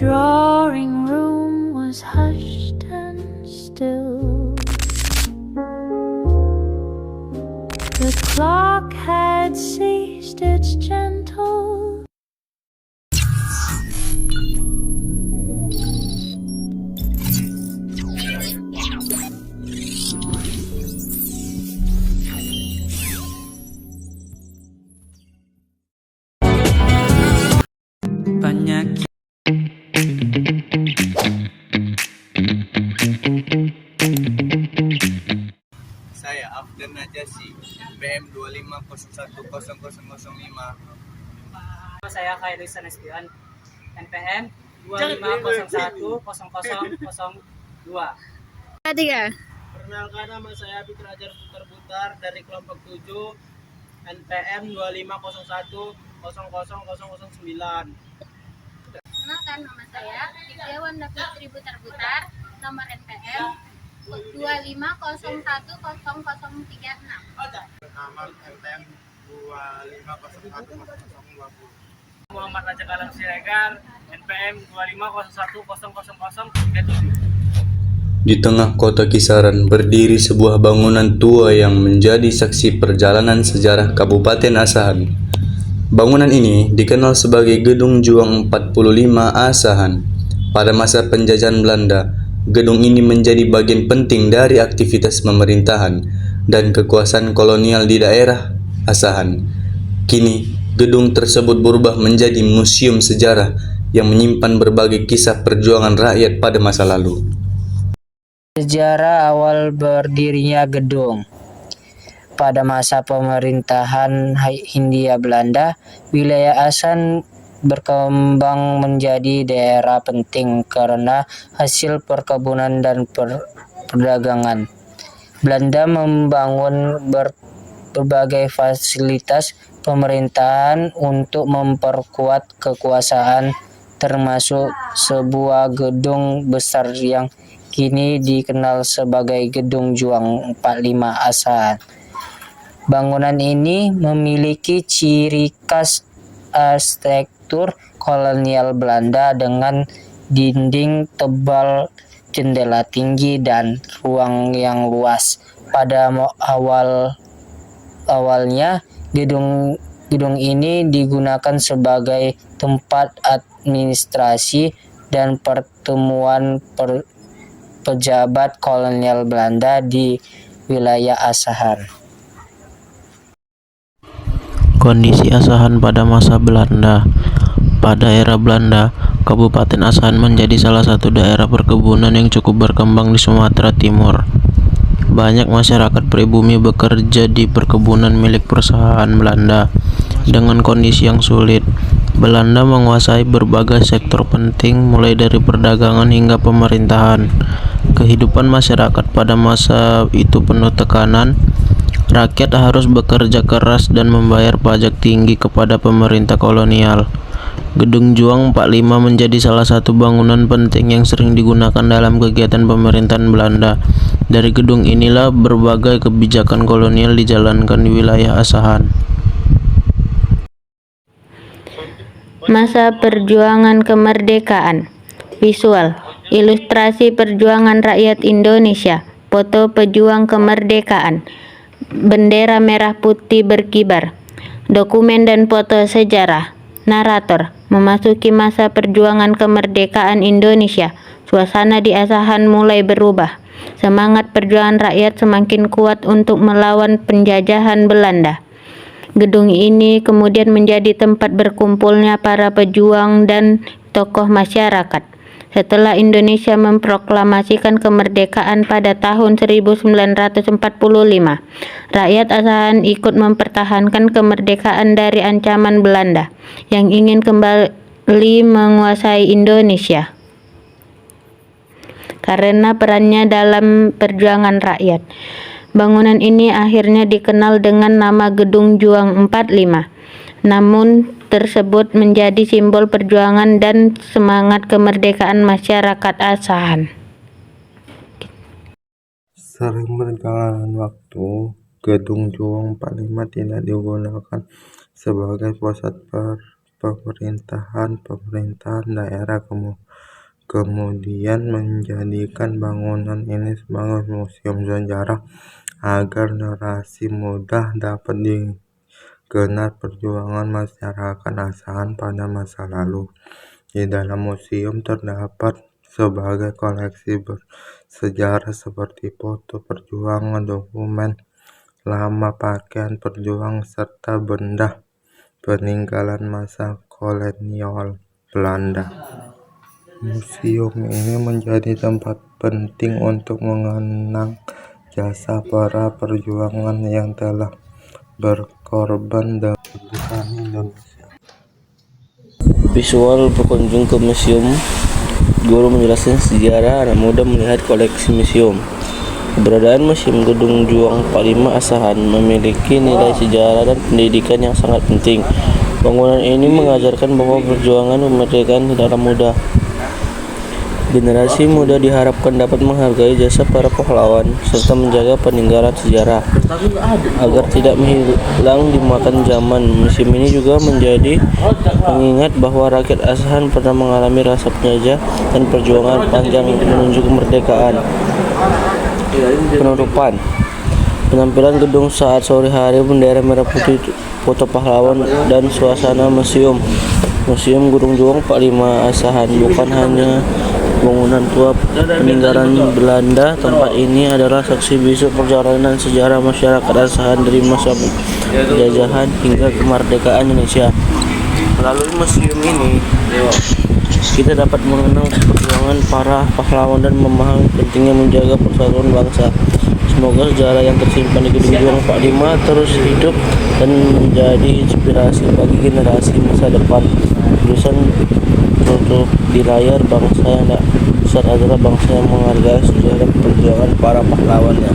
drawing room was hushed and still. The clock had ceased its gentle. Banyak Saya Afdan Najasi, PM 25010005. Saya Khairusan Espion, NPM 25010002. Perkenalkan, nama saya Fitra Ajar Putar-Putar dari kelompok 7, NPM 25010009. Perkenalkan, nama saya Titia Wanda Putri Putar-Putar, nomor NPM 25010036. Nama NPM 25010020. Muhammad Raja Kalam Siregar, NPM 25010037. Di tengah kota Kisaran berdiri sebuah bangunan tua yang menjadi saksi perjalanan sejarah Kabupaten Asahan. Bangunan ini dikenal sebagai Gedung Juang 45 Asahan. Pada masa penjajahan Belanda, gedung ini menjadi bagian penting dari aktivitas pemerintahan dan kekuasaan kolonial di daerah Asahan. Kini, gedung tersebut berubah menjadi museum sejarah yang menyimpan berbagai kisah perjuangan rakyat pada masa lalu. Sejarah awal berdirinya gedung. Pada masa pemerintahan Hindia Belanda, wilayah Asahan berkembang menjadi daerah penting karena hasil perkebunan dan perdagangan. Belanda membangun berbagai fasilitas pemerintahan untuk memperkuat kekuasaan, termasuk sebuah gedung besar yang kini dikenal sebagai Gedung Juang 45 Asahan. Bangunan ini memiliki ciri khas arsitektur kolonial Belanda dengan dinding tebal, jendela tinggi, dan ruang yang luas. Pada awalnya, gedung ini digunakan sebagai tempat administrasi dan pertemuan pejabat kolonial Belanda di wilayah Asahan. Kondisi Asahan pada masa Belanda. Pada era Belanda, Kabupaten Asahan menjadi salah satu daerah perkebunan yang cukup berkembang di Sumatera Timur. Banyak masyarakat pribumi bekerja di perkebunan milik perusahaan Belanda. Dengan kondisi yang sulit, Belanda menguasai berbagai sektor penting mulai dari perdagangan hingga pemerintahan. Kehidupan masyarakat pada masa itu penuh tekanan. Rakyat harus bekerja keras dan membayar pajak tinggi kepada pemerintah kolonial. Gedung Juang 45 menjadi salah satu bangunan penting yang sering digunakan dalam kegiatan pemerintahan Belanda. Dari gedung inilah berbagai kebijakan kolonial dijalankan di wilayah Asahan. Masa perjuangan kemerdekaan. Visual, ilustrasi perjuangan rakyat Indonesia. Foto pejuang kemerdekaan. Bendera merah putih berkibar. Dokumen dan foto sejarah. Narator, memasuki masa perjuangan kemerdekaan Indonesia. Suasana di Asahan mulai berubah. Semangat perjuangan rakyat semakin kuat untuk melawan penjajahan Belanda. Gedung ini kemudian menjadi tempat berkumpulnya para pejuang dan tokoh masyarakat. Setelah Indonesia memproklamasikan kemerdekaan pada tahun 1945, rakyat Asahan ikut mempertahankan kemerdekaan dari ancaman Belanda yang ingin kembali menguasai Indonesia. Karena perannya dalam perjuangan rakyat, bangunan ini akhirnya dikenal dengan nama Gedung Juang 45. Namun tersebut menjadi simbol perjuangan dan semangat kemerdekaan masyarakat Asahan. Sering berjalan waktu, Gedung Juang 45 tidak digunakan sebagai pusat pemerintahan daerah kemudian menjadikan bangunan ini sebagai museum sejarah agar generasi muda dapat dikenal perjuangan masyarakat Asahan pada masa lalu. Di dalam museum terdapat sebagai koleksi bersejarah seperti foto perjuangan, dokumen lama, pakaian perjuangan, serta benda peninggalan masa kolonial Belanda. Museum ini menjadi tempat penting untuk mengenang jasa para perjuangan yang telah berkorban demi kemerdekaan Indonesia. Visual berkunjung ke museum, guru menjelaskan sejarah, anak muda melihat koleksi museum. Keberadaan Museum Gedung Juang 45 Asahan memiliki nilai sejarah dan pendidikan yang sangat penting. Bangunan ini mengajarkan bahwa perjuangan kemerdekaan tidaklah mudah. Generasi muda diharapkan dapat menghargai jasa para pahlawan serta menjaga peninggalan sejarah agar tidak hilang dimakan zaman. Museum ini juga menjadi pengingat bahwa rakyat Asahan pernah mengalami rasa penjajah dan perjuangan panjang menuju kemerdekaan. Penutupan penampilan gedung saat sore hari, bendera merah putih, foto pahlawan, dan suasana museum. Museum Gedung Juang 45 Asahan bukan hanya bangunan tua peninggalan Belanda. Tempat ini adalah saksi bisu perjalanan sejarah masyarakat Asahan dari masa penjajahan hingga kemerdekaan Indonesia. Melalui museum ini, kita dapat mengenang perjuangan para pahlawan dan memahami pentingnya menjaga persatuan bangsa. Semoga sejarah yang tersimpan di Gedung Juang 45 terus hidup dan menjadi inspirasi bagi generasi masa depan. Tulisan tertutup di layar, bangsa yang tak besar adalah bangsa yang menghargai sejarah perjuangan para pahlawannya.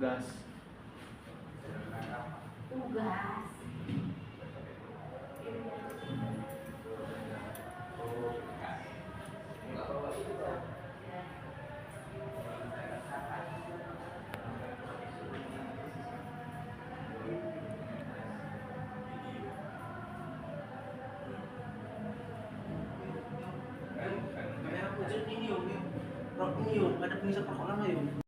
tugas. Ini yuk, ada pengisap perkolaan yuk.